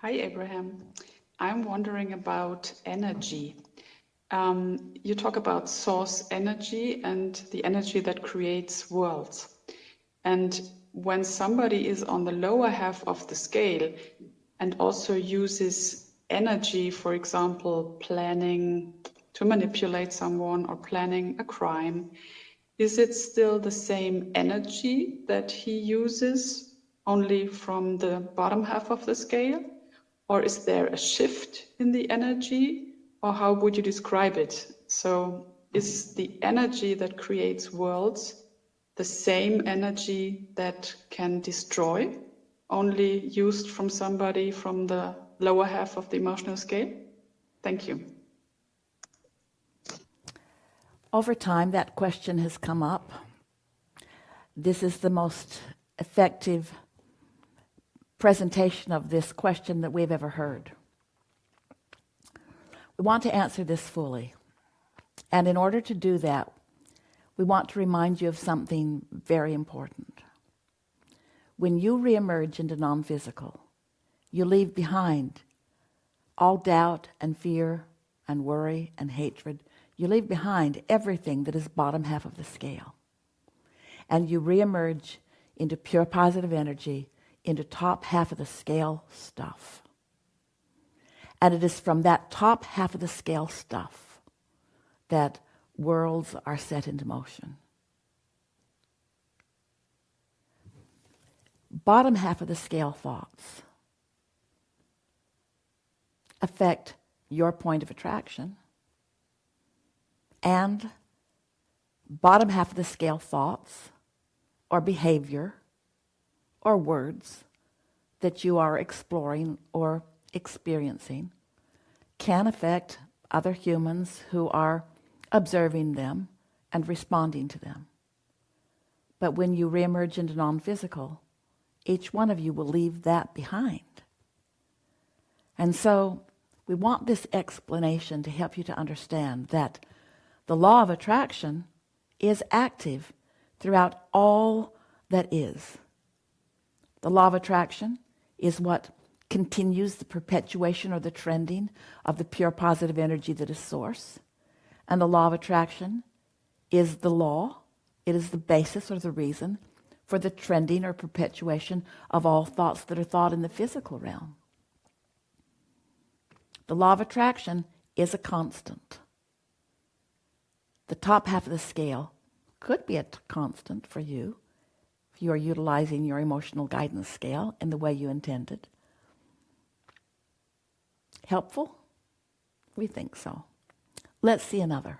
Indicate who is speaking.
Speaker 1: Hi, Abraham. I'm wondering about energy. You talk about source energy and the energy that creates worlds. And when somebody is on the lower half of the scale and also uses energy, for example, planning to manipulate someone or planning a crime, is it still the same energy that he uses, only from the bottom half of the scale? Or is there a shift in the energy? Or how would you describe it? So is the energy that creates worlds the same energy that can destroy, only used from somebody from the lower half of the emotional scale? Thank you.
Speaker 2: Over time, that question has come up. This is the most effective presentation of this question that we've ever heard. We want to answer this fully. And in order to do that, we want to remind you of something very important. When you reemerge into non-physical, you leave behind all doubt and fear and worry and hatred. You leave behind everything that is bottom half of the scale. And you reemerge into pure positive energy, into top half of the scale stuff. And it is from that top half of the scale stuff that worlds are set into motion. Bottom half of the scale thoughts affect your point of attraction, and bottom half of the scale thoughts or behavior or words that you are exploring or experiencing can affect other humans who are observing them and responding to them. But when you reemerge into non-physical, each one of you will leave that behind. And so we want this explanation to help you to understand that the law of attraction is active throughout all that is. The law of attraction is what continues the perpetuation or the trending of the pure positive energy that is source. And the law of attraction is the law. It is the basis or the reason for the trending or perpetuation of all thoughts that are thought in the physical realm. The law of attraction is a constant. The top half of the scale could be a constant for you if you are utilizing your emotional guidance scale in the way you intended. Helpful? We think so. Let's see another.